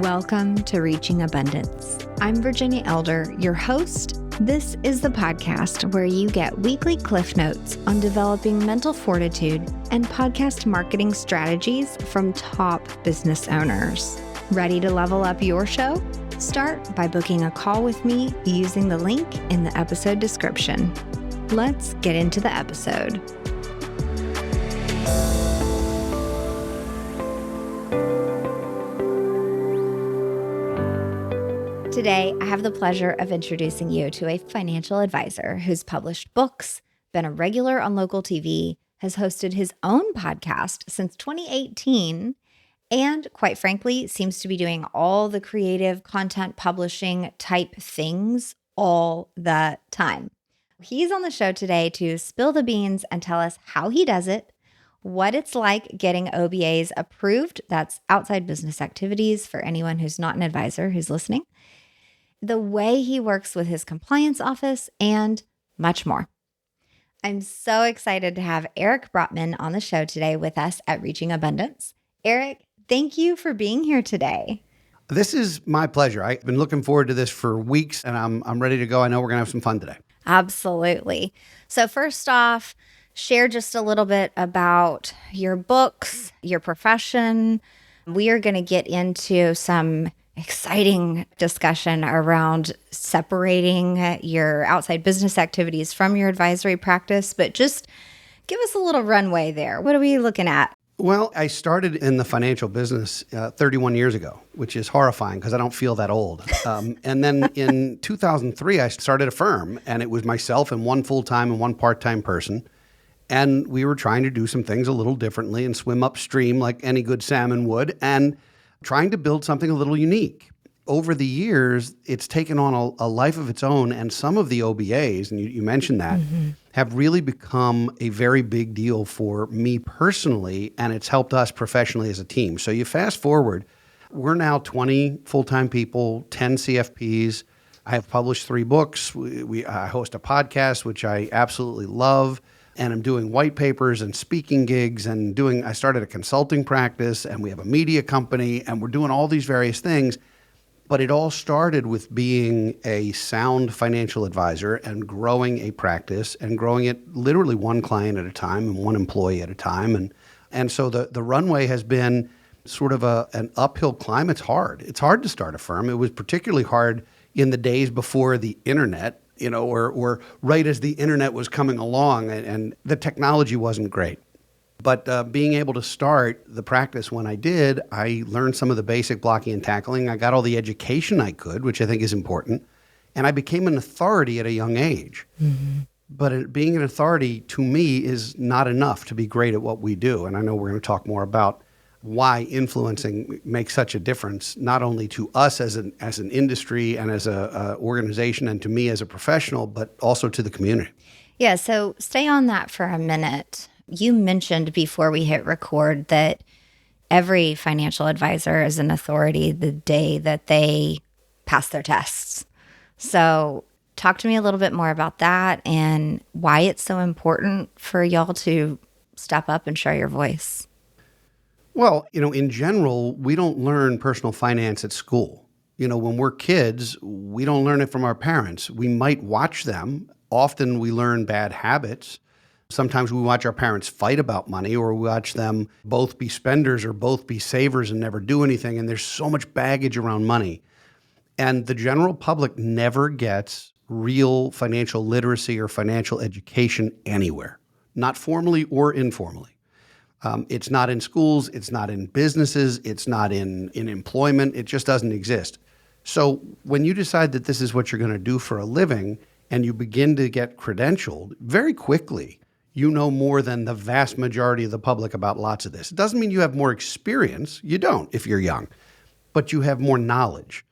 Welcome to Reaching Abundance. I'm Virginia Elder, your host. This is the podcast where you get weekly cliff notes on developing mental fortitude and podcast marketing strategies from top business owners. Ready to level up your show? Start by booking a call with me using the link in the episode description. Let's get into the episode. Today, I have the pleasure of introducing you to a financial advisor who's published books, been a regular on local TV, has hosted his own podcast since 2018, and quite frankly, seems to be doing all the creative content publishing type things all the time. He's on the show today to spill the beans and tell us how he does it, what it's like getting OBAs approved, that's outside business activities for anyone who's not an advisor who's listening, the way he works with his compliance office, and much more. I'm so excited to have Eric Brotman on the show today with us at Reaching Abundance. Eric, thank you for being here today. This is my pleasure. I've been looking forward to this for weeks, and I'm ready to go. I know we're going to have some fun today. Absolutely. So first off, share just a little bit about your books, your profession. We are going to get into some exciting discussion around separating your outside business activities from your advisory practice, but just give us a little runway there. What are we looking at? Well, I started in the financial business 31 years ago, which is horrifying because I don't feel that old. And then in 2003, I started a firm, and it was myself and one full-time and one part-time person. And we were trying to do some things a little differently and swim upstream like any good salmon would, and trying to build something a little unique. Over the years, it's taken on a life of its own, and some of the OBAs, and you mentioned that, have really become a very big deal for me personally, and it's helped us professionally as a team. So you fast forward, we're now 20 full-time people, 10 CFPs. I have published 3 books. I host a podcast, which I absolutely love. And I'm doing white papers and speaking gigs and I started a consulting practice, and we have a media company, and we're doing all these various things. But it all started with being a sound financial advisor and growing a practice and growing it literally one client at a time and one employee at a time. And so the runway has been sort of an uphill climb. It's hard. It's hard to start a firm. It was particularly hard in the days before the internet, or right as the internet was coming along, and the technology wasn't great. But being able to start the practice when I did, I learned some of the basic blocking and tackling. I got all the education I could, which I think is important. And I became an authority at a young age. Mm-hmm. But being an authority, to me, is not enough to be great at what we do. And I know we're going to talk more about why influencing makes such a difference, not only to us as an industry and as a organization, and to me as a professional, but also to the community. Yeah, so stay on that for a minute. You mentioned before we hit record that every financial advisor is an authority the day that they pass their tests. So talk to me a little bit more about that and why it's so important for y'all to step up and share your voice. Well, in general, we don't learn personal finance at school. When we're kids, we don't learn it from our parents. We might watch them. Often we learn bad habits. Sometimes we watch our parents fight about money, or we watch them both be spenders or both be savers and never do anything. And there's so much baggage around money. And the general public never gets real financial literacy or financial education anywhere, not formally or informally. It's not in schools, it's not in businesses, it's not in employment, it just doesn't exist. So when you decide that this is what you're going to do for a living and you begin to get credentialed, very quickly, you know more than the vast majority of the public about lots of this. It doesn't mean you have more experience. You don't if you're young, but you have more knowledge.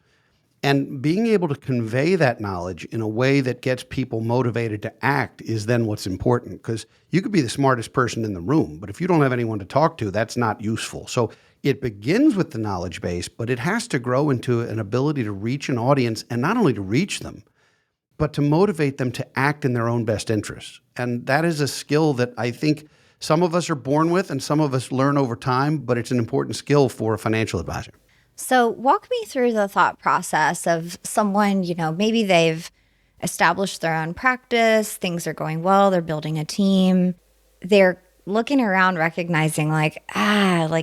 And being able to convey that knowledge in a way that gets people motivated to act is then what's important, because you could be the smartest person in the room, but if you don't have anyone to talk to, that's not useful. So it begins with the knowledge base, but it has to grow into an ability to reach an audience, and not only to reach them, but to motivate them to act in their own best interests. And that is a skill that I think some of us are born with and some of us learn over time, but it's an important skill for a financial advisor. So walk me through the thought process of someone, maybe they've established their own practice, things are going well, they're building a team. They're looking around recognizing like,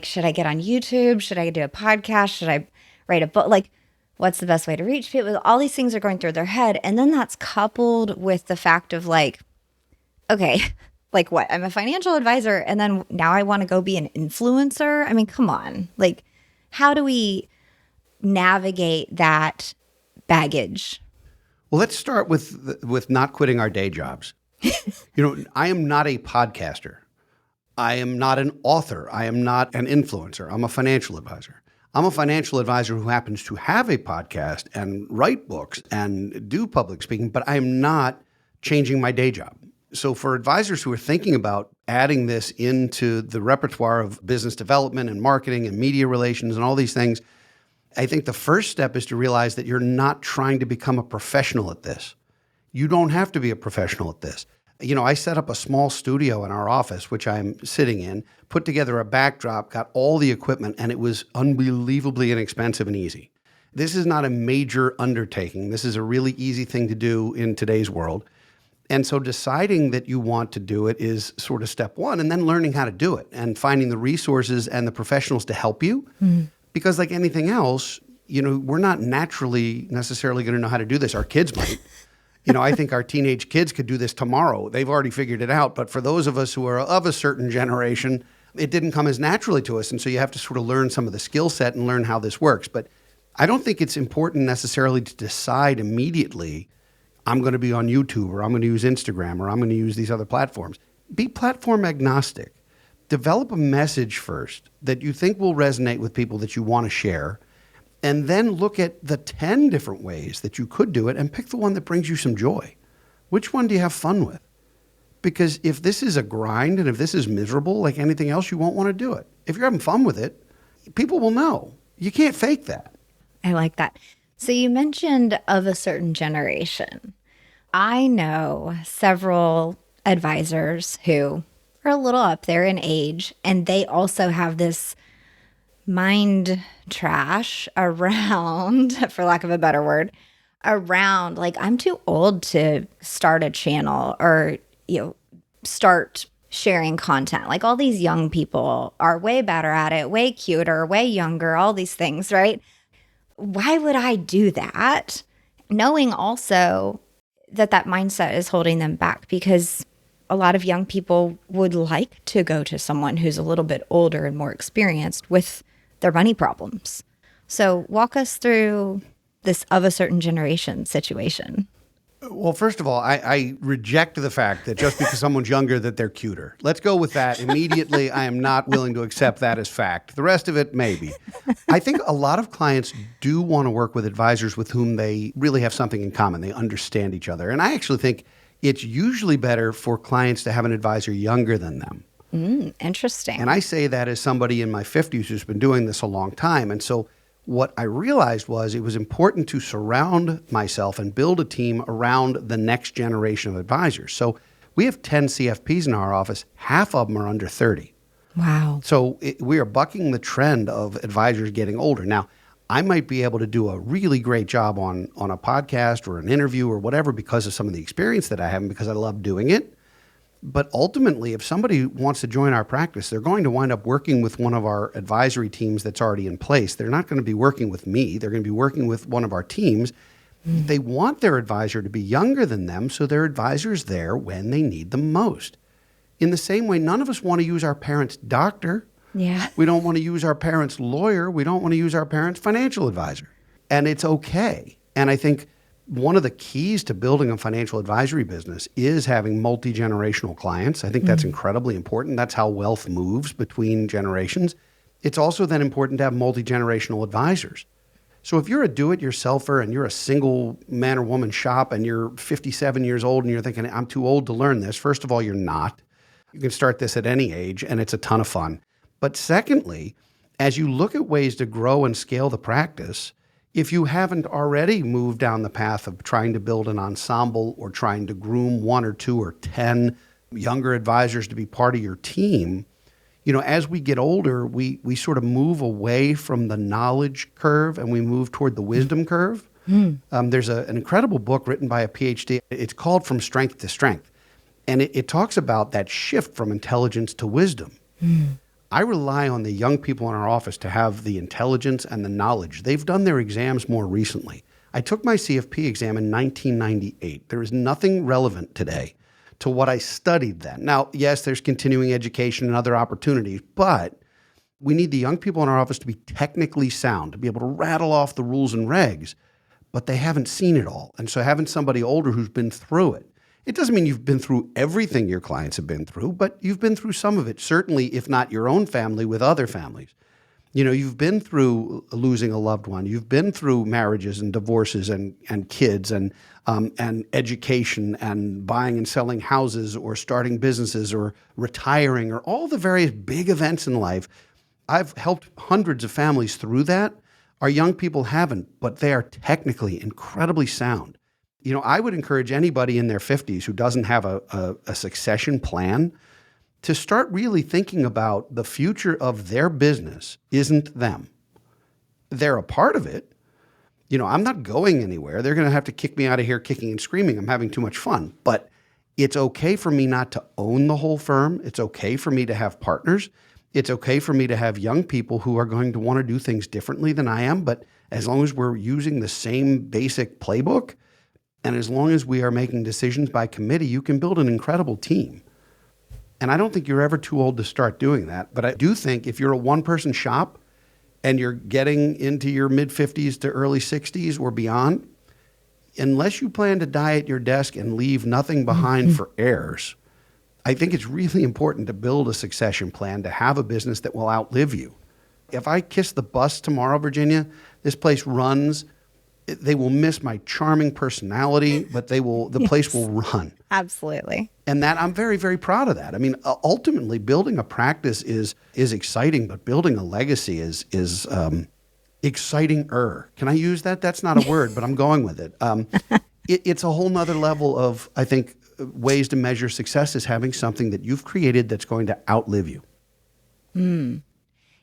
should I get on YouTube? Should I do a podcast? Should I write a book? Like, what's the best way to reach people? All these things are going through their head. And then that's coupled with the fact of like, okay, like what? I'm a financial advisor and then now I want to go be an influencer. I mean, come on. Like, how do we navigate that baggage? Well, let's start with not quitting our day jobs. I am not a podcaster. I am not an author. I am not an influencer. I'm a financial advisor. I'm a financial advisor who happens to have a podcast and write books and do public speaking, but I am not changing my day job. So for advisors who are thinking about adding this into the repertoire of business development and marketing and media relations and all these things, I think the first step is to realize that you're not trying to become a professional at this. You don't have to be a professional at this. I set up a small studio in our office, which I'm sitting in, put together a backdrop, got all the equipment, and it was unbelievably inexpensive and easy. This is not a major undertaking. This is a really easy thing to do in today's world. And so deciding that you want to do it is sort of step one, and then learning how to do it and finding the resources and the professionals to help you. Because like anything else, we're not naturally necessarily going to know how to do this. Our kids might. I think our teenage kids could do this tomorrow. They've already figured it out. But for those of us who are of a certain generation, it didn't come as naturally to us. And so you have to sort of learn some of the skill set and learn how this works. But I don't think it's important necessarily to decide immediately, I'm going to be on YouTube or I'm going to use Instagram or I'm going to use these other platforms. Be platform agnostic. Develop a message first that you think will resonate with people that you want to share. And then look at the 10 different ways that you could do it and pick the one that brings you some joy. Which one do you have fun with? Because if this is a grind and if this is miserable like anything else, you won't want to do it. If you're having fun with it, people will know. You can't fake that. I like that. So you mentioned of a certain generation. I know several advisors who are a little up there in age, and they also have this mind trash around, for lack of a better word, around like, I'm too old to start a channel or, start sharing content. Like all these young people are way better at it, way cuter, way younger, all these things, right? Why would I do that? Knowing also that mindset is holding them back, because a lot of young people would like to go to someone who's a little bit older and more experienced with their money problems. So walk us through this of a certain generation situation. Well, first of all, I reject the fact that just because someone's younger that they're cuter. Let's go with that immediately. I am not willing to accept that as fact. The rest of it, maybe. I think a lot of clients do want to work with advisors with whom they really have something in common. They understand each other. And I actually think it's usually better for clients to have an advisor younger than them. Interesting. And I say that as somebody in my 50s who's been doing this a long time. And so what I realized was it was important to surround myself and build a team around the next generation of advisors. So we have 10 CFPs in our office. Half of them are under 30. Wow. So we are bucking the trend of advisors getting older. Now, I might be able to do a really great job on a podcast or an interview or whatever because of some of the experience that I have and because I love doing it. But ultimately, if somebody wants to join our practice, they're going to wind up working with one of our advisory teams that's already in place. They're not going to be working with me. They're going to be working with one of our teams. They want their advisor to be younger than them, so their advisor's there when they need them most. In the same way, none of us want to use our parents' doctor. Yeah. We don't want to use our parents' lawyer. We don't want to use our parents' financial advisor. And it's okay. And I think one of the keys to building a financial advisory business is having multi-generational clients. I think that's incredibly important. That's how wealth moves between generations. It's also then important to have multi-generational advisors. So if you're a do-it-yourselfer and you're a single man or woman shop and you're 57 years old and you're thinking, I'm too old to learn this, first of all, you're not. You can start this at any age and it's a ton of fun. But secondly, as you look at ways to grow and scale the practice, if you haven't already moved down the path of trying to build an ensemble or trying to groom 1 or 2 or 10 younger advisors to be part of your team, As we get older, we sort of move away from the knowledge curve and we move toward the wisdom curve. There's an incredible book written by a PhD. It's called From Strength to Strength. And it talks about that shift from intelligence to wisdom. I rely on the young people in our office to have the intelligence and the knowledge. They've done their exams more recently. I took my CFP exam in 1998. There is nothing relevant today to what I studied then. Now, yes, there's continuing education and other opportunities, but we need the young people in our office to be technically sound, to be able to rattle off the rules and regs, but they haven't seen it all. And so having somebody older who's been through it, it doesn't mean you've been through everything your clients have been through, but you've been through some of it, certainly if not your own family, with other families. You've been through losing a loved one. You've been through marriages and divorces and kids and education and buying and selling houses or starting businesses or retiring or all the various big events in life. I've helped hundreds of families through that. Our young people haven't, but they are technically incredibly sound. I would encourage anybody in their 50s who doesn't have a succession plan to start really thinking about the future of their business isn't them. They're a part of it. I'm not going anywhere. They're going to have to kick me out of here kicking and screaming. I'm having too much fun. But it's okay for me not to own the whole firm. It's okay for me to have partners. It's okay for me to have young people who are going to want to do things differently than I am. But as long as we're using the same basic playbook, and as long as we are making decisions by committee, you can build an incredible team. And I don't think you're ever too old to start doing that. But I do think if you're a one-person shop and you're getting into your mid-50s to early 60s or beyond, unless you plan to die at your desk and leave nothing behind for heirs, I think it's really important to build a succession plan to have a business that will outlive you. If I kiss the bus tomorrow, Virginia, this place runs. They will miss my charming personality, but the place will run. Absolutely. And that I'm very, very proud of that. I mean, ultimately, building a practice is exciting, but building a legacy is exciting-er. Can I use that? That's not a word, but I'm going with it. It's a whole nother level of, I think, ways to measure success is having something that you've created that's going to outlive you.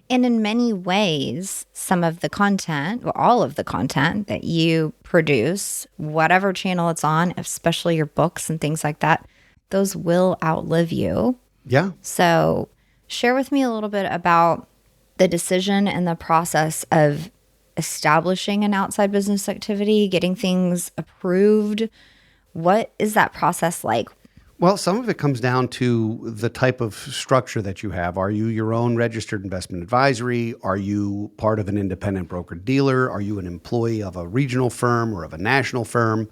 And in many ways, some of the content, or all of the content that you produce, whatever channel it's on, especially your books and things like that, those will outlive you. Yeah. So share with me a little bit about the decision and the process of establishing an outside business activity, getting things approved. What is that process like? Well, some of it comes down to the type of structure that you have. Are you your own registered investment advisory? Are you part of an independent broker-dealer? Are you an employee of a regional firm or of a national firm?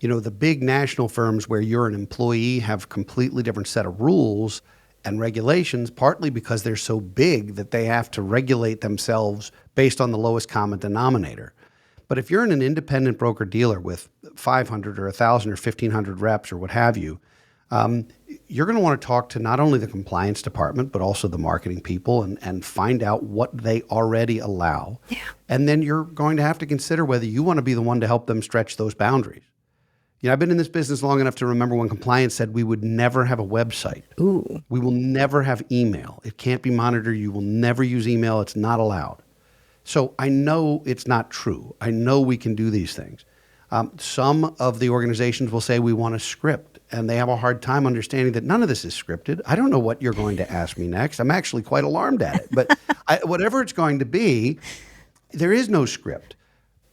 The big national firms where you're an employee have completely different set of rules and regulations, partly because they're so big that they have to regulate themselves based on the lowest common denominator. But if you're in an independent broker-dealer with 500 or 1,000 or 1,500 reps or what have you, you're going to want to talk to not only the compliance department, but also the marketing people and find out what they already allow. Yeah. And then you're going to have to consider whether you want to be the one to help them stretch those boundaries. I've been in this business long enough to remember when compliance said we would never have a website. Ooh. We will never have email. It can't be monitored. You will never use email. It's not allowed. So I know it's not true. I know we can do these things. Some of the organizations will say we want a script, and they have a hard time understanding that none of this is scripted. I don't know what you're going to ask me next. I'm actually quite alarmed at it. But whatever it's going to be, there is no script.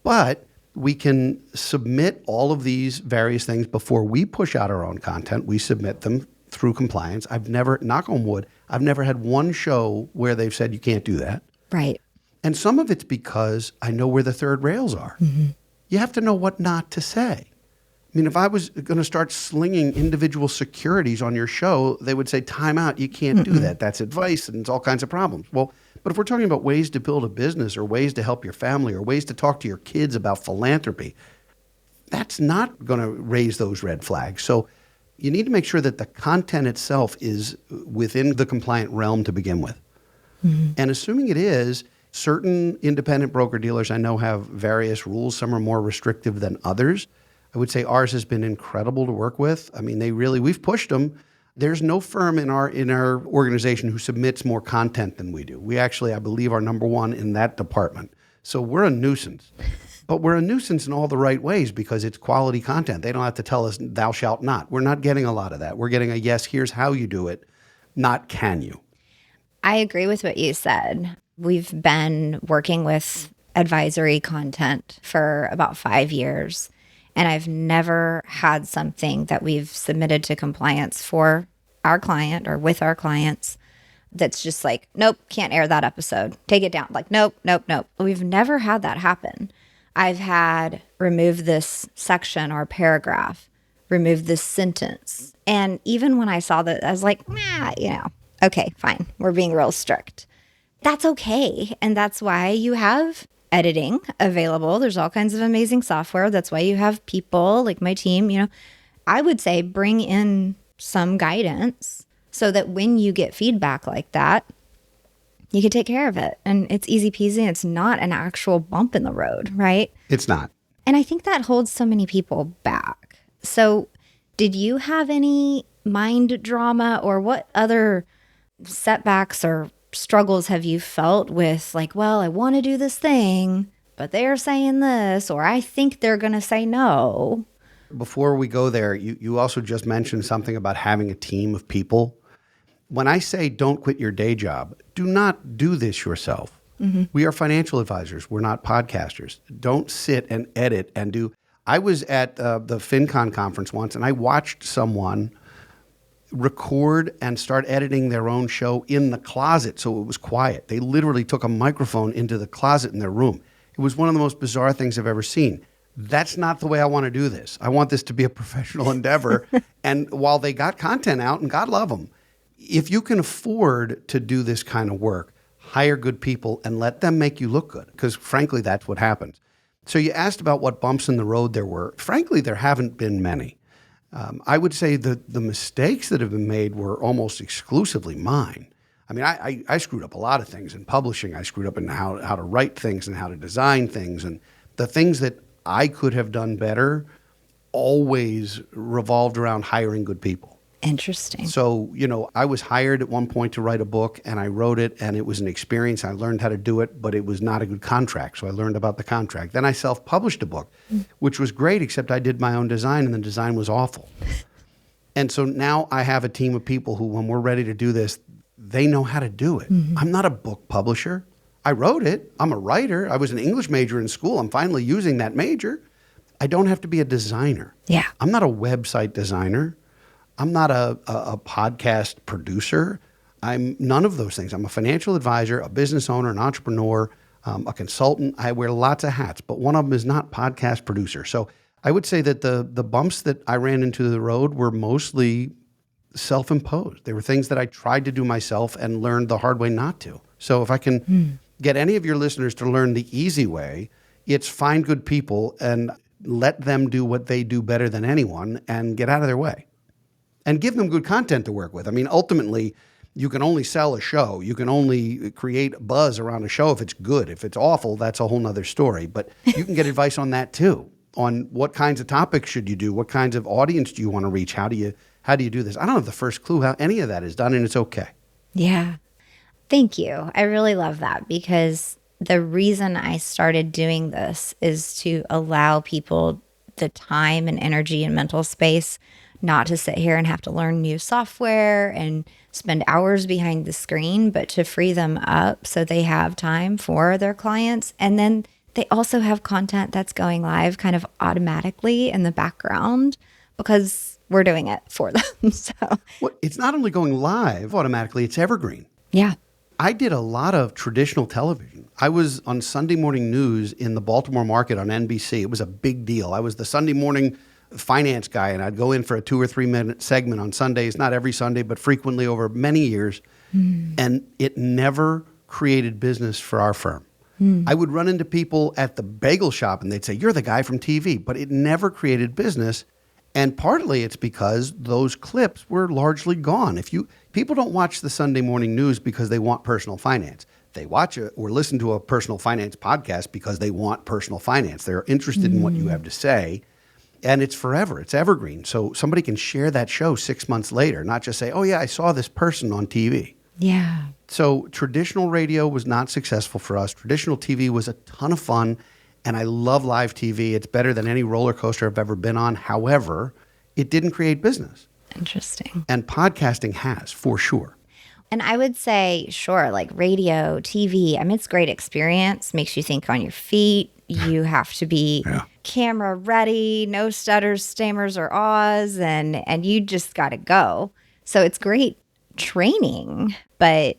But we can submit all of these various things before we push out our own content. We submit them through compliance. I've never, knock on wood, I've never had one show where they've said you can't do that. Right. And some of it's because I know where the third rails are. Mm-hmm. You have to know what not to say. I mean, if I was going to start slinging individual securities on your show, they would say, time out, you can't do that. That's advice and it's all kinds of problems. Well, but if we're talking about ways to build a business or ways to help your family or ways to talk to your kids about philanthropy, that's not going to raise those red flags. So you need to make sure that the content itself is within the compliant realm to begin with. Mm-hmm. And assuming it is, certain independent broker-dealers I know have various rules. Some are more restrictive than others. I would say ours has been incredible to work with. I mean, we've pushed them. There's no firm in our organization who submits more content than we do. We actually, I believe, are number one in that department. So we're a nuisance. But we're a nuisance in all the right ways because it's quality content. They don't have to tell us, thou shalt not. We're not getting a lot of that. We're getting a yes, here's how you do it, not can you. I agree with what you said. We've been working with advisory content for about 5 years, and I've never had something that we've submitted to compliance for our client or with our clients that's just like, nope, can't air that episode. Take it down. Like, nope, nope, nope. We've never had that happen. I've had remove this section or paragraph, remove this sentence. And even when I saw that, I was like, okay, fine. We're being real strict. That's okay. And that's why you have editing available. There's all kinds of amazing software. That's why you have people like my team, I would say bring in some guidance so that when you get feedback like that, you can take care of it. And it's easy peasy. It's not an actual bump in the road, right? It's not. And I think that holds so many people back. So did you have any mind drama, or what other setbacks or struggles have you felt with, like, well, I want to do this thing, but they're saying this, or I think they're going to say no? Before we go there, you also just mentioned something about having a team of people. When I say don't quit your day job, do not do this yourself. Mm-hmm. We are financial advisors. We're not podcasters. Don't sit and edit and do. I was at the FinCon conference once, and I watched someone record and start editing their own show in the closet so it was quiet. They literally took a microphone into the closet in their room. It was one of the most bizarre things I've ever seen. That's not the way I want to do this. I want this to be a professional endeavor. And while they got content out, and God love them, if you can afford to do this kind of work, hire good people and let them make you look good, because frankly, that's what happens. So you asked about what bumps in the road there were. Frankly, there haven't been many. I would say that the mistakes that have been made were almost exclusively mine. I mean, I screwed up a lot of things in publishing. I screwed up in how to write things and how to design things. And the things that I could have done better always revolved around hiring good people. Interesting. So, I was hired at one point to write a book, and I wrote it, and it was an experience. I learned how to do it, but it was not a good contract. So I learned about the contract. Then I self-published a book, which was great, except I did my own design, and the design was awful. And so now I have a team of people who, when we're ready to do this, they know how to do it. Mm-hmm. I'm not a book publisher. I wrote it. I'm a writer. I was an English major in school. I'm finally using that major. I don't have to be a designer. Yeah. I'm not a website designer. I'm not a podcast producer. I'm none of those things. I'm a financial advisor, a business owner, an entrepreneur, a consultant. I wear lots of hats, but one of them is not podcast producer. So I would say that the bumps that I ran into the road were mostly self-imposed. They were things that I tried to do myself and learned the hard way not to. So if I can get any of your listeners to learn the easy way, it's find good people and let them do what they do better than anyone and get out of their way. And give them good content to work with. I mean, ultimately, you can only sell a show. You can only create buzz around a show if it's good. If it's awful, that's a whole nother story. But you can get advice on that too, on what kinds of topics should you do? What kinds of audience do you want to reach? How do you do this? I don't have the first clue how any of that is done, and it's okay. Yeah. Thank you. I really love that, because the reason I started doing this is to allow people the time and energy and mental space not to sit here and have to learn new software and spend hours behind the screen, but to free them up so they have time for their clients. And then they also have content that's going live kind of automatically in the background because we're doing it for them. So well, it's not only going live automatically, it's evergreen. Yeah. I did a lot of traditional television. I was on Sunday morning news in the Baltimore market on NBC. It was a big deal. I was the Sunday morning finance guy, and I'd go in for a 2 or 3 minute segment on Sundays, not every Sunday, but frequently over many years. And it never created business for our firm. I would run into people at the bagel shop and they'd say, "You're the guy from TV," but it never created business. And partly it's because those clips were largely gone. People don't watch the Sunday morning news because they want personal finance. They watch or listen to a personal finance podcast because they want personal finance. They're interested in what you have to say. And it's forever. It's evergreen. So somebody can share that show 6 months later, not just say, oh, yeah, I saw this person on TV. Yeah. So traditional radio was not successful for us. Traditional TV was a ton of fun, and I love live TV. It's better than any roller coaster I've ever been on. However, it didn't create business. Interesting. And podcasting has, for sure. And I would say, sure, like radio, TV, I mean, it's a great experience, makes you think on your feet. You have to be camera ready, no stutters, stammers, or ahs, and you just got to go. So it's great training. But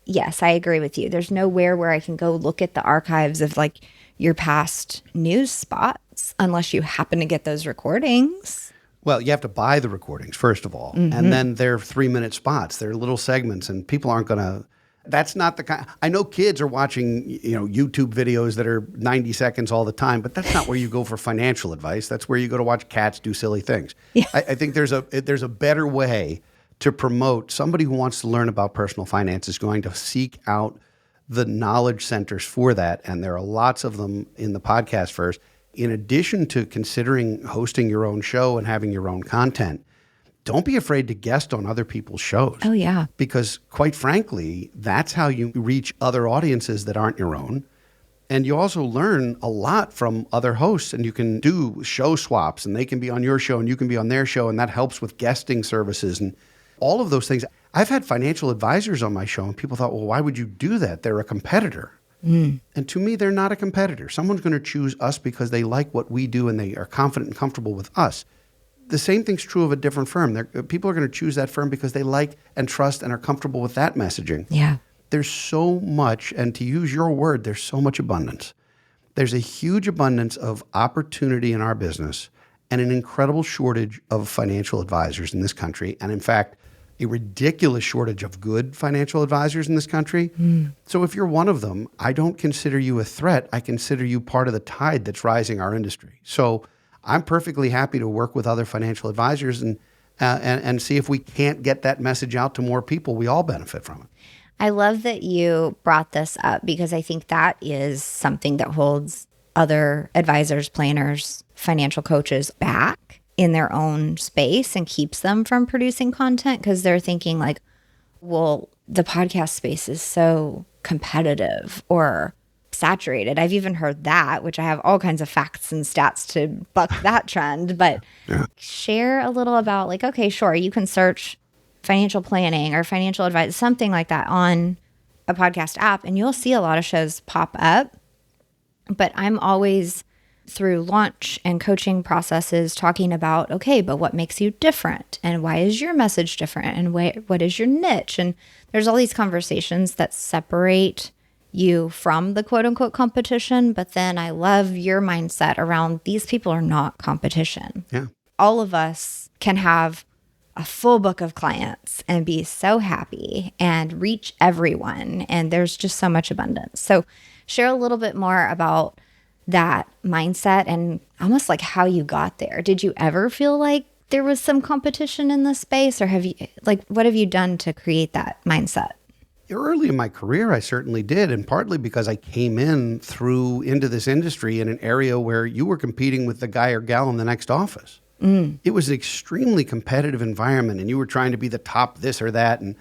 yes, I agree with you. There's nowhere where I can go look at the archives of like your past news spots unless you happen to get those recordings. Well, you have to buy the recordings, first of all. And then they're 3-minute spots. They're little segments, and people aren't going to... That's not the kind... I know kids are watching, YouTube videos that are 90 seconds all the time, but that's not where you go for financial advice. That's where you go to watch cats do silly things. Yeah. I think there's a better way to promote. Somebody who wants to learn about personal finance is going to seek out the knowledge centers for that, and there are lots of them in the podcast first. In addition to considering hosting your own show and having your own content, don't be afraid to guest on other people's shows. Oh, yeah. Because quite frankly, that's how you reach other audiences that aren't your own. And you also learn a lot from other hosts, and you can do show swaps, and they can be on your show and you can be on their show, and that helps with guesting services and all of those things. I've had financial advisors on my show, and people thought, well, why would you do that? They're a competitor. And to me, they're not a competitor. Someone's going to choose us because they like what we do and they are confident and comfortable with us. The same thing's true of a different firm. People are going to choose that firm because they like and trust and are comfortable with that messaging. Yeah. There's so much, and to use your word, there's so much abundance. There's a huge abundance of opportunity in our business and an incredible shortage of financial advisors in this country. And in fact, a ridiculous shortage of good financial advisors in this country. So if you're one of them, I don't consider you a threat. I consider you part of the tide that's rising our industry. So I'm perfectly happy to work with other financial advisors and see if we can't get that message out to more people. We all benefit from it. I love that you brought this up because I think that is something that holds other advisors, planners, financial coaches back in their own space and keeps them from producing content because they're thinking like, well, the podcast space is so competitive or saturated. I've even heard that, which I have all kinds of facts and stats to buck that trend. But share a little about like, okay, sure, you can search financial planning or financial advice, something like that on a podcast app, and you'll see a lot of shows pop up. But I'm always through launch and coaching processes talking about, okay, but what makes you different? And why is your message different? And what is your niche? And there's all these conversations that separate you from the quote unquote competition. But then I love your mindset around these people are not competition. Yeah. All of us can have a full book of clients and be so happy and reach everyone. And there's just so much abundance. So share a little bit more about that mindset and almost like how you got there. Did you ever feel like there was some competition in the space, or what have you done to create that mindset? Early in my career, I certainly did, and partly because I came into this industry in an area where you were competing with the guy or gal in the next office. It was an extremely competitive environment, and you were trying to be the top this or that, and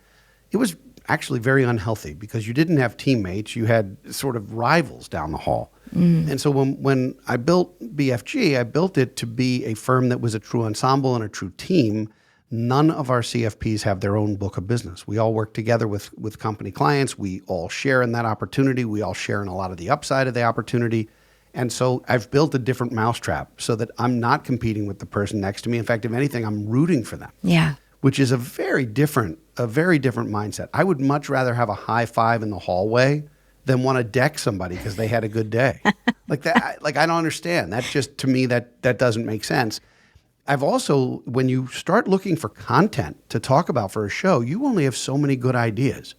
it was actually very unhealthy because you didn't have teammates. You had sort of rivals down the hall. And so when I built BFG, I built it to be a firm that was a true ensemble and a true team. None of our CFPs have their own book of business. We all work together with company clients. We all share in that opportunity. We all share in a lot of the upside of the opportunity. And so I've built a different mousetrap so that I'm not competing with the person next to me. In fact, if anything, I'm rooting for them. Yeah. Which is a very different mindset. I would much rather have a high five in the hallway than want to deck somebody because they had a good day. Like that, I don't understand. That just, to me, that doesn't make sense. I've also, when you start looking for content to talk about for a show, you only have so many good ideas.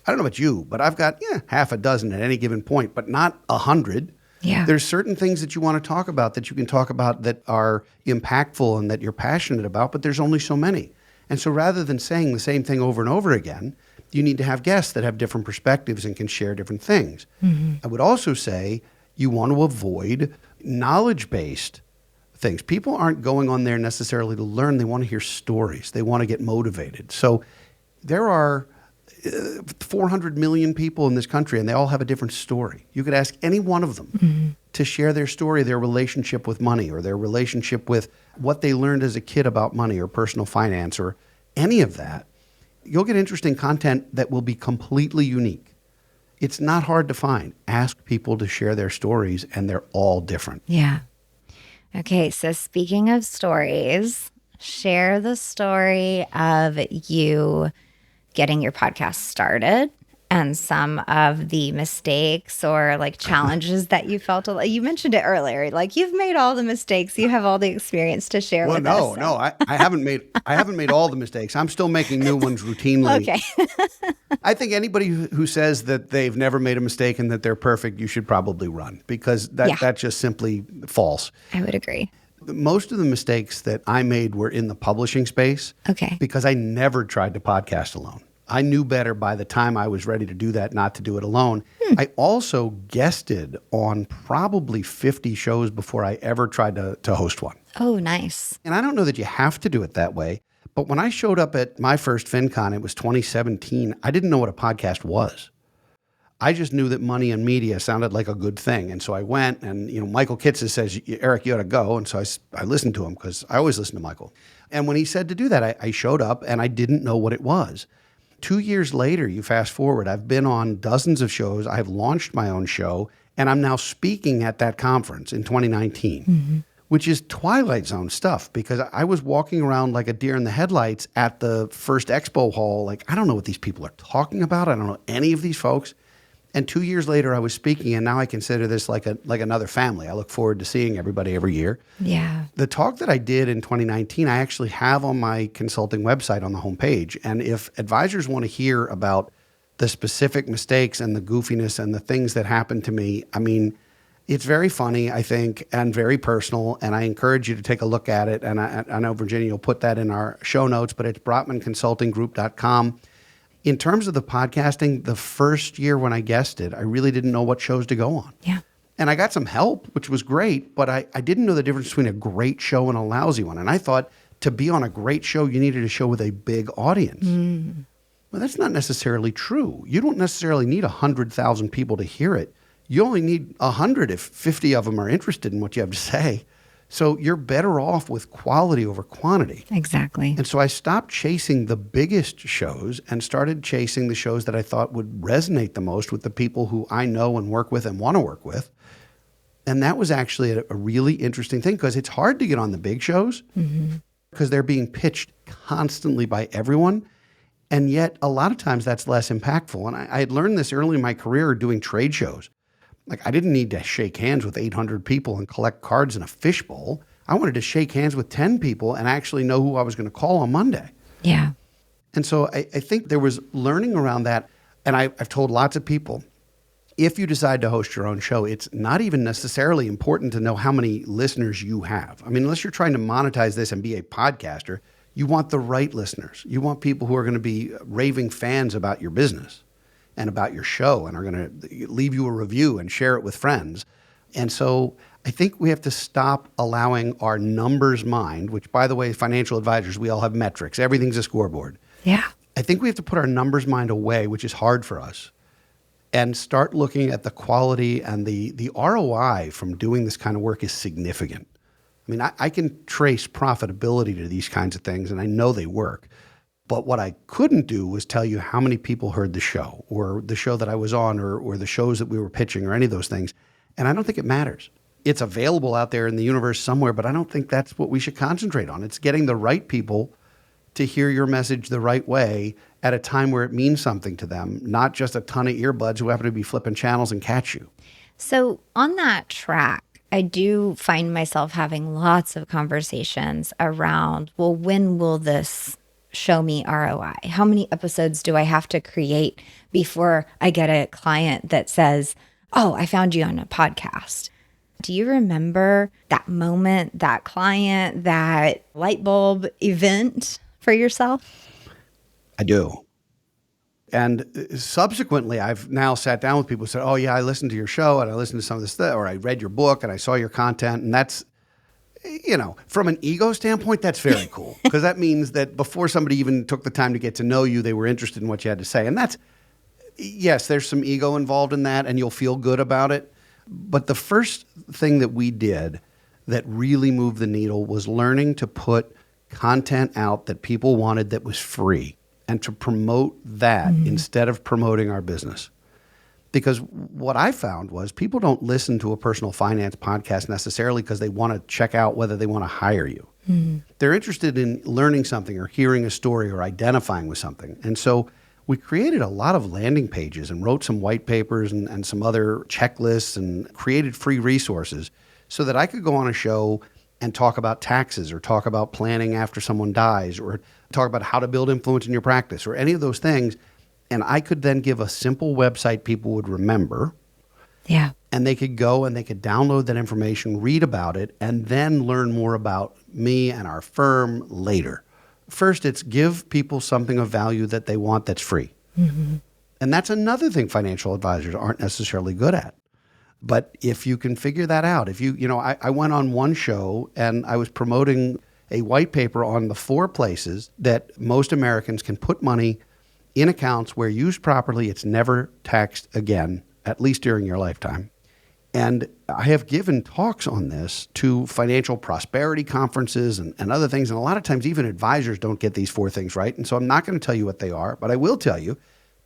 I don't know about you, but I've got half a dozen at any given point, but not 100. Yeah. There's certain things that you want to talk about that you can talk about that are impactful and that you're passionate about, but there's only so many. And so rather than saying the same thing over and over again, you need to have guests that have different perspectives and can share different things. I would also say you want to avoid knowledge-based things. People aren't going on there necessarily to learn. They want to hear stories. They want to get motivated. So there are 400 million people in this country, and they all have a different story. You could ask any one of them to share their story, their relationship with money, or their relationship with what they learned as a kid about money or personal finance or any of that. You'll get interesting content that will be completely unique. It's not hard to find. Ask people to share their stories, and they're all different. Yeah. Okay, so speaking of stories, share the story of you getting your podcast started and some of the mistakes or like challenges that you felt. You mentioned it earlier, like you've made all the mistakes. You have all the experience to share with us. No, I haven't made all the mistakes. I'm still making new ones routinely. Okay. I think anybody who says that they've never made a mistake and that they're perfect, you should probably run, because that's just simply false. I would agree. Most of the mistakes that I made were in the publishing space. Okay. Because I never tried to podcast alone. I knew better by the time I was ready to do that, not to do it alone. I also guested on probably 50 shows before I ever tried to host one. Oh, nice. And I don't know that you have to do it that way, but when I showed up at my first FinCon, it was 2017, I didn't know what a podcast was. I just knew that money and media sounded like a good thing. And so I went, and Michael Kitces says, Eric, you ought to go. And so I listened to him, because I always listen to Michael. And when he said to do that, I showed up and I didn't know what it was. 2 years later, you fast forward, I've been on dozens of shows. I've launched my own show, and I'm now speaking at that conference in 2019, which is Twilight Zone stuff, because I was walking around like a deer in the headlights at the first expo hall. Like, I don't know what these people are talking about. I don't know any of these folks. And 2 years later, I was speaking, and now I consider this like another family. I look forward to seeing everybody every year. Yeah. The talk that I did in 2019, I actually have on my consulting website on the homepage. And if advisors want to hear about the specific mistakes and the goofiness and the things that happened to me, I mean, it's very funny, I think, and very personal. And I encourage you to take a look at it. And I know Virginia will put that in our show notes, but it's brotmanconsultinggroup.com. In terms of the podcasting, the first year when I guested, I really didn't know what shows to go on. Yeah. And I got some help, which was great, but I didn't know the difference between a great show and a lousy one. And I thought to be on a great show, you needed a show with a big audience. Well, that's not necessarily true. You don't necessarily need 100,000 people to hear it. You only need 100 if 50 of them are interested in what you have to say. So you're better off with quality over quantity. Exactly. And so I stopped chasing the biggest shows and started chasing the shows that I thought would resonate the most with the people who I know and work with and want to work with. And that was actually a really interesting thing, because it's hard to get on the big shows because they're being pitched constantly by everyone. And yet a lot of times that's less impactful. And I had learned this early in my career doing trade shows. Like, I didn't need to shake hands with 800 people and collect cards in a fishbowl. I wanted to shake hands with 10 people and actually know who I was going to call on Monday. Yeah. And so I think there was learning around that. And I've told lots of people, if you decide to host your own show, it's not even necessarily important to know how many listeners you have. I mean, unless you're trying to monetize this and be a podcaster, you want the right listeners. You want people who are going to be raving fans about your business and about your show and are going to leave you a review and share it with friends. And so I think we have to stop allowing our numbers mind, which, by the way, financial advisors, we all have metrics. Everything's a scoreboard. Yeah. I think we have to put our numbers mind away, which is hard for us, and start looking at the quality, and the ROI from doing this kind of work is significant. I mean, I can trace profitability to these kinds of things, and I know they work. But what I couldn't do was tell you how many people heard the show, or the show that I was on, or the shows that we were pitching, or any of those things. And I don't think it matters. It's available out there in the universe somewhere, but I don't think that's what we should concentrate on. It's getting the right people to hear your message the right way at a time where it means something to them, not just a ton of earbuds who happen to be flipping channels and catch you. So on that track, I do find myself having lots of conversations around, well, when will this show me ROI? How many episodes do I have to create before I get a client that says, oh, I found you on a podcast? Do you remember that moment, that client, that light bulb event for yourself? I do. And subsequently, I've now sat down with people who said, oh, yeah, I listened to your show and I listened to some of this stuff, or I read your book and I saw your content. And From an ego standpoint, that's very cool because that means that before somebody even took the time to get to know you, they were interested in what you had to say. And yes, there's some ego involved in that and you'll feel good about it. But the first thing that we did that really moved the needle was learning to put content out that people wanted that was free and to promote that instead of promoting our business. Because what I found was people don't listen to a personal finance podcast necessarily because they want to check out whether they want to hire you. They're interested in learning something or hearing a story or identifying with something. And so we created a lot of landing pages and wrote some white papers and some other checklists and created free resources so that I could go on a show and talk about taxes or talk about planning after someone dies or talk about how to build influence in your practice or any of those things. And I could then give a simple website people would remember. Yeah. And they could go and they could download that information, read about it, and then learn more about me and our firm later. First, it's give people something of value that they want that's free. And that's another thing financial advisors aren't necessarily good at. But if you can figure that out, I went on one show and I was promoting a white paper on the 4 places that most Americans can put money in accounts where used properly, it's never taxed again, at least during your lifetime. And I have given talks on this to financial prosperity conferences and other things. And a lot of times even advisors don't get these 4 things right. And so I'm not going to tell you what they are, but I will tell you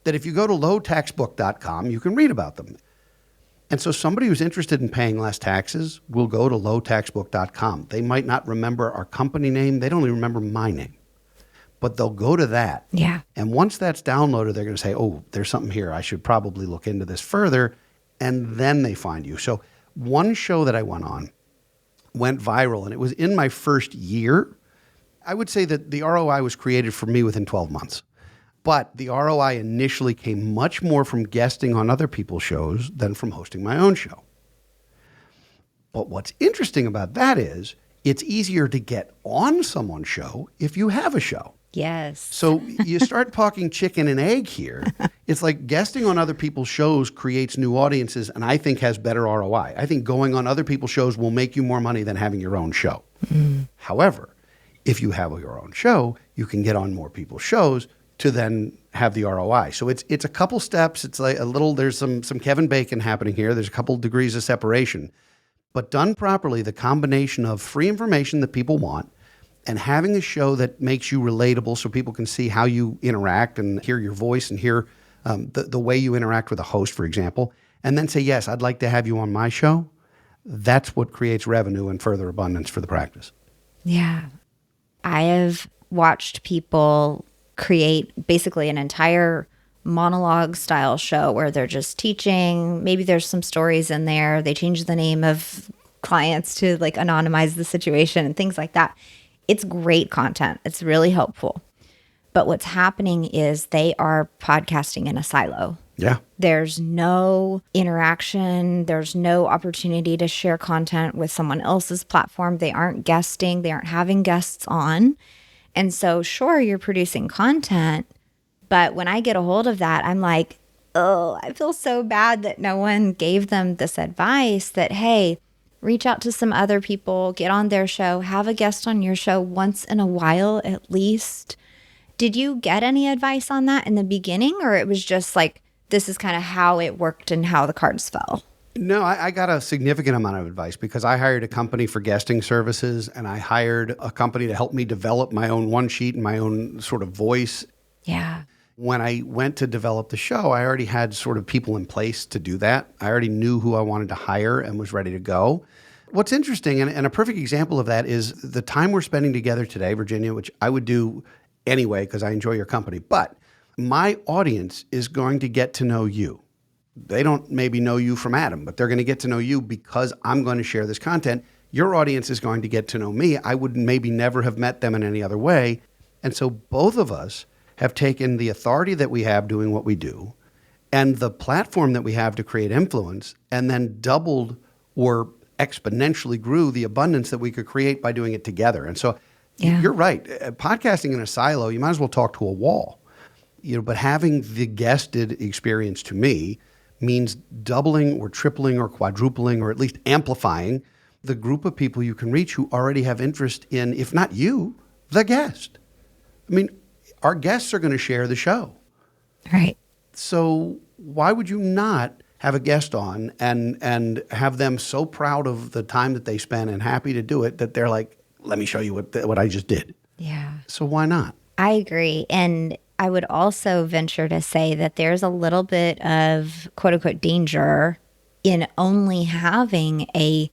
that if you go to lowtaxbook.com, you can read about them. And so somebody who's interested in paying less taxes will go to lowtaxbook.com. They might not remember our company name. They don't even remember my name. But they'll go to that. Yeah. And once that's downloaded, they're going to say, oh, there's something here. I should probably look into this further. And then they find you. So one show that I went on went viral, and it was in my first year. I would say that the ROI was created for me within 12 months. But the ROI initially came much more from guesting on other people's shows than from hosting my own show. But what's interesting about that is it's easier to get on someone's show if you have a show. Yes. So you start talking chicken and egg here. It's like guesting on other people's shows creates new audiences and I think has better ROI. I think going on other people's shows will make you more money than having your own show. However, if you have your own show, you can get on more people's shows to then have the ROI. So it's a couple steps. It's like there's some Kevin Bacon happening here. There's a couple degrees of separation. But done properly, the combination of free information that people want and having a show that makes you relatable so people can see how you interact and hear your voice and hear the way you interact with a host, for example, and then say, yes, I'd like to have you on my show. That's what creates revenue and further abundance for the practice. Yeah. I have watched people create basically an entire monologue style show where they're just teaching. Maybe there's some stories in there. They change the name of clients to like anonymize the situation and things like that. It's great content. It's really helpful. But what's happening is they are podcasting in a silo. Yeah. There's no interaction. There's no opportunity to share content with someone else's platform. They aren't guesting. They aren't having guests on. And so, sure, you're producing content. But when I get a hold of that, I'm like, oh, I feel so bad that no one gave them this advice that, hey, reach out to some other people, get on their show, have a guest on your show once in a while at least. Did you get any advice on that in the beginning, or it was just like, this is kind of how it worked and how the cards fell? No, I got a significant amount of advice because I hired a company for guesting services and I hired a company to help me develop my own one sheet and my own sort of voice. Yeah. When I went to develop the show, I already had sort of people in place to do that. I already knew who I wanted to hire and was ready to go. What's interesting, and a perfect example of that is the time we're spending together today, Virginia, which I would do anyway because I enjoy your company. But my audience is going to get to know you. They don't maybe know you from Adam, but they're going to get to know you because I'm going to share this content. Your audience is going to get to know me. I would maybe never have met them in any other way. And so both of us have taken the authority that we have doing what we do and the platform that we have to create influence and then doubled or exponentially grew the abundance that we could create by doing it together. And so You're right. Podcasting in a silo, you might as well talk to a wall. But having the guested experience to me means doubling or tripling or quadrupling or at least amplifying the group of people you can reach who already have interest in, if not you, the guest. I mean, our guests are going to share the show. Right. So why would you not have a guest on and have them so proud of the time that they spend and happy to do it that they're like, let me show you what I just did. Yeah. So why not? I agree. And I would also venture to say that there's a little bit of quote unquote danger in only having a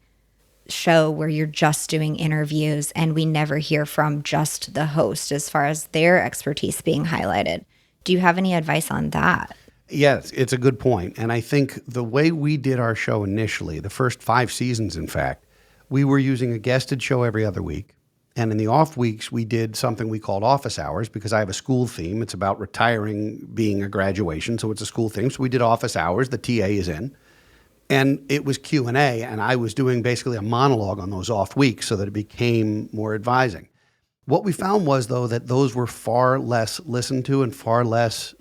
show where you're just doing interviews and we never hear from just the host as far as their expertise being highlighted. Do you have any advice on that? Yes, it's a good point. And I think the way we did our show initially, the first 5 seasons, in fact, we were using a guested show every other week. And in the off weeks, we did something we called office hours because I have a school theme. It's about retiring being a graduation. So it's a school theme. So we did office hours. The TA is in. And it was Q&A. And I was doing basically a monologue on those off weeks so that it became more advising. What we found was, though, that those were far less listened to and far less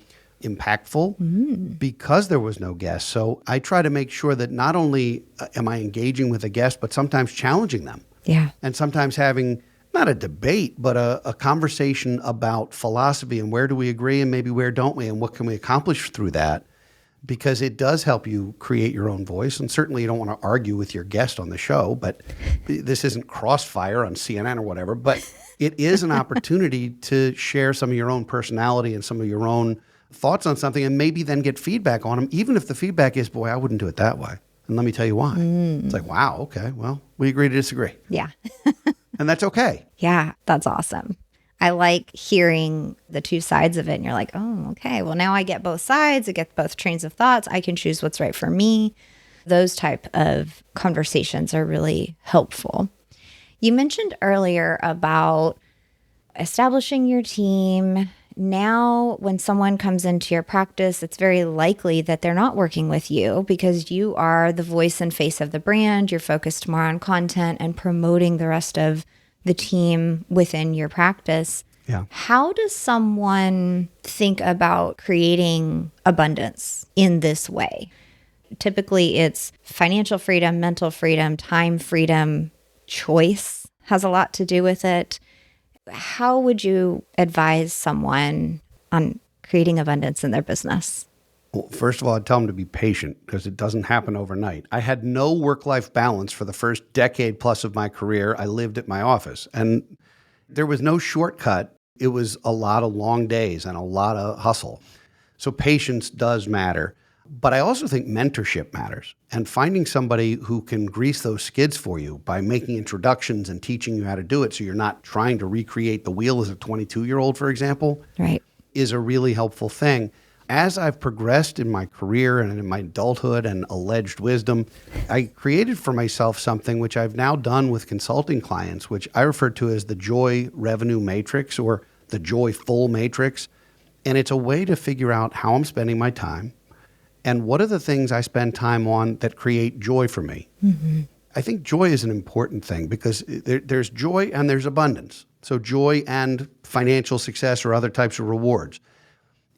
impactful because there was no guest. So I try to make sure that not only am I engaging with a guest, but sometimes challenging them. Yeah. And sometimes having not a debate, but a conversation about philosophy and where do we agree and maybe where don't we and what can we accomplish through that, because it does help you create your own voice. And certainly you don't want to argue with your guest on the show, but this isn't Crossfire on CNN or whatever, but it is an opportunity to share some of your own personality and some of your own thoughts on something and maybe then get feedback on them, even if the feedback is, boy, I wouldn't do it that way. And let me tell you why. It's like, wow, okay, well, we agree to disagree. Yeah. And that's okay. Yeah, that's awesome. I like hearing the two sides of it. And you're like, oh, okay, well, now I get both sides. I get both trains of thoughts. I can choose what's right for me. Those type of conversations are really helpful. You mentioned earlier about establishing your team. Now, when someone comes into your practice, it's very likely that they're not working with you because you are the voice and face of the brand. You're focused more on content and promoting the rest of the team within your practice. Yeah. How does someone think about creating abundance in this way? Typically, it's financial freedom, mental freedom, time freedom, choice has a lot to do with it. How would you advise someone on creating abundance in their business? Well, first of all, I'd tell them to be patient because it doesn't happen overnight. I had no work-life balance for the first decade plus of my career. I lived at my office and there was no shortcut. It was a lot of long days and a lot of hustle. So patience does matter. But I also think mentorship matters, and finding somebody who can grease those skids for you by making introductions and teaching you how to do it so you're not trying to recreate the wheel as a 22-year-old, for example, Right. is a really helpful thing. As I've progressed in my career and in my adulthood and alleged wisdom, I created for myself something which I've now done with consulting clients, which I refer to as the Joy Revenue Matrix or the Joyful Matrix. And it's a way to figure out how I'm spending my time and what are the things I spend time on that create joy for me. Mm-hmm. I think joy is an important thing because there's joy and there's abundance. So joy and financial success or other types of rewards.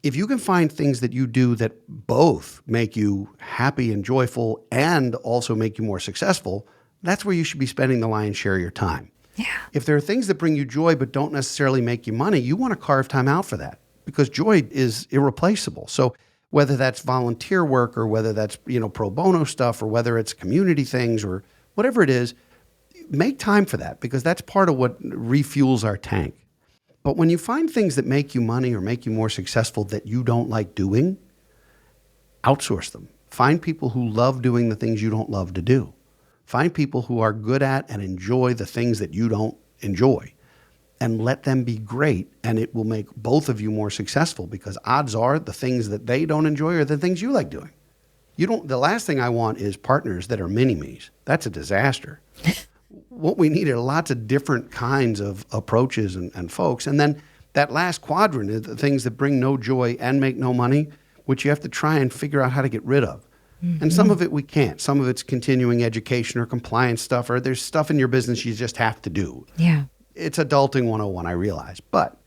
If you can find things that you do that both make you happy and joyful and also make you more successful, that's where you should be spending the lion's share of your time. Yeah. If there are things that bring you joy but don't necessarily make you money, you want to carve time out for that because joy is irreplaceable. So whether that's volunteer work or whether that's, pro bono stuff or whether it's community things or whatever it is, make time for that because that's part of what refuels our tank. But when you find things that make you money or make you more successful that you don't like doing, outsource them. Find people who love doing the things you don't love to do. Find people who are good at and enjoy the things that you don't enjoy and let them be great, and it will make both of you more successful because odds are the things that they don't enjoy are the things you like doing. The last thing I want is partners that are mini-me's. That's a disaster. What we need are lots of different kinds of approaches and folks. And then that last quadrant is the things that bring no joy and make no money, which you have to try and figure out how to get rid of. Mm-hmm. And some of it we can't. Some of it's continuing education or compliance stuff, or there's stuff in your business you just have to do. Yeah. It's adulting 101, I realize. But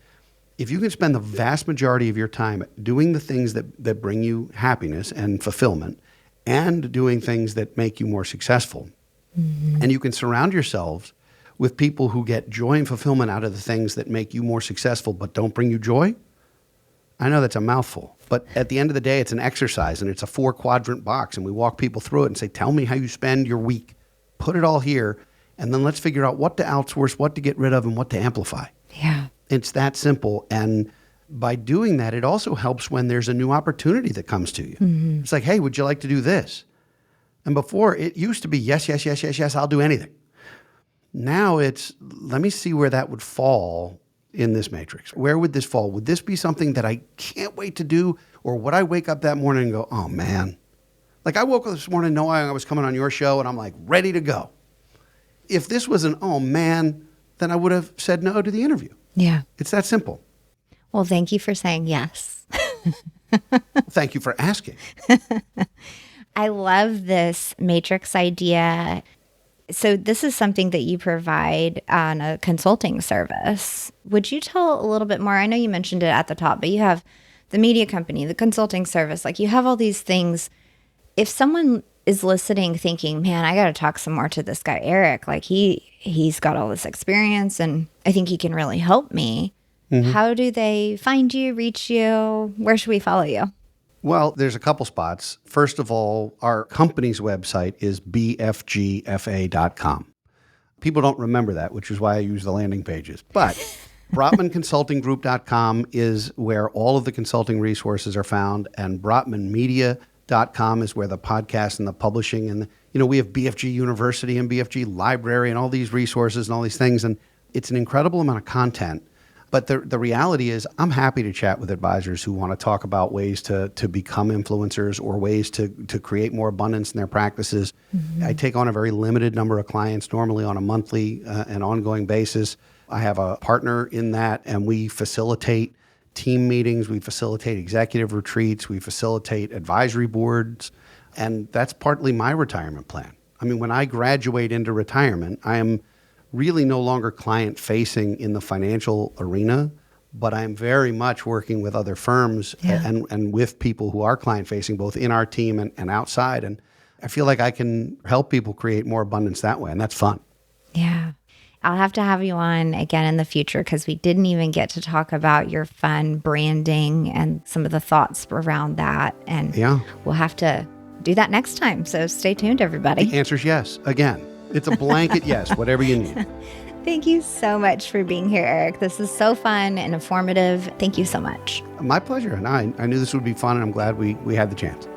if you can spend the vast majority of your time doing the things that bring you happiness and fulfillment and doing things that make you more successful, And you can surround yourselves with people who get joy and fulfillment out of the things that make you more successful but don't bring you joy. I know that's a mouthful, but at the end of the day, it's an exercise and it's a 4-quadrant box, and we walk people through it and say, tell me how you spend your week. Put it all here, and then let's figure out what to outsource, what to get rid of, and what to amplify. Yeah. It's that simple. And by doing that, it also helps when there's a new opportunity that comes to you. It's like, hey, would you like to do this? And before, it used to be yes, yes, yes, yes, yes, I'll do anything. Now it's, let me see where that would fall in this matrix. Where would this fall? Would this be something that I can't wait to do? Or would I wake up that morning and go, oh man. Like I woke up this morning knowing I was coming on your show and I'm like ready to go. If this was an, oh man, then I would have said no to the interview. Yeah. It's that simple. Well, thank you for saying yes. Thank you for asking. I love this matrix idea. So this is something that you provide on a consulting service. Would you tell a little bit more? I know you mentioned it at the top, but you have the media company, the consulting service, like you have all these things. If someone is listening thinking, man, I got to talk some more to this guy, Eric, like he's got all this experience and I think he can really help me. How do they find you, reach you? Where should we follow you? Well, there's a couple spots. First of all, our company's website is bfgfa.com. People don't remember that, which is why I use the landing pages. But BrotmanConsultingGroup.com is where all of the consulting resources are found, and BrotmanMedia.com is where the podcast and the publishing and we have BFG University and BFG Library and all these resources and all these things, and it's an incredible amount of content. But the reality is I'm happy to chat with advisors who want to talk about ways to become influencers or ways to create more abundance in their practices. I take on a very limited number of clients, normally on a monthly and ongoing basis. I have a partner in that, and we facilitate team meetings, we facilitate executive retreats, we facilitate advisory boards, and that's partly my retirement plan. I mean, when I graduate into retirement, I am really no longer client-facing in the financial arena, but I'm very much working with other firms and with people who are client-facing, both in our team and outside. And I feel like I can help people create more abundance that way, and that's fun. Yeah. I'll have to have you on again in the future because we didn't even get to talk about your fun branding and some of the thoughts around that. And we'll have to do that next time. So stay tuned, everybody. The answer's yes. Again. It's a blanket yes, whatever you need. Thank you so much for being here, Eric. This is so fun and informative. Thank you so much. My pleasure. And I knew this would be fun, and I'm glad we had the chance.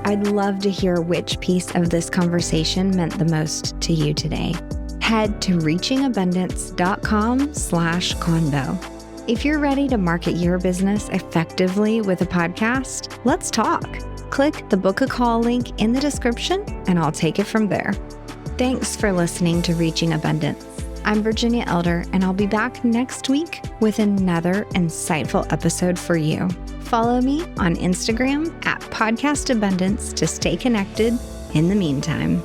I'd love to hear which piece of this conversation meant the most to you today. Head to reachingabundance.com/convo. If you're ready to market your business effectively with a podcast, let's talk. Click the Book a Call link in the description, and I'll take it from there. Thanks for listening to Reaching Abundance. I'm Virginia Elder, and I'll be back next week with another insightful episode for you. Follow me on Instagram @podcastabundance to stay connected in the meantime.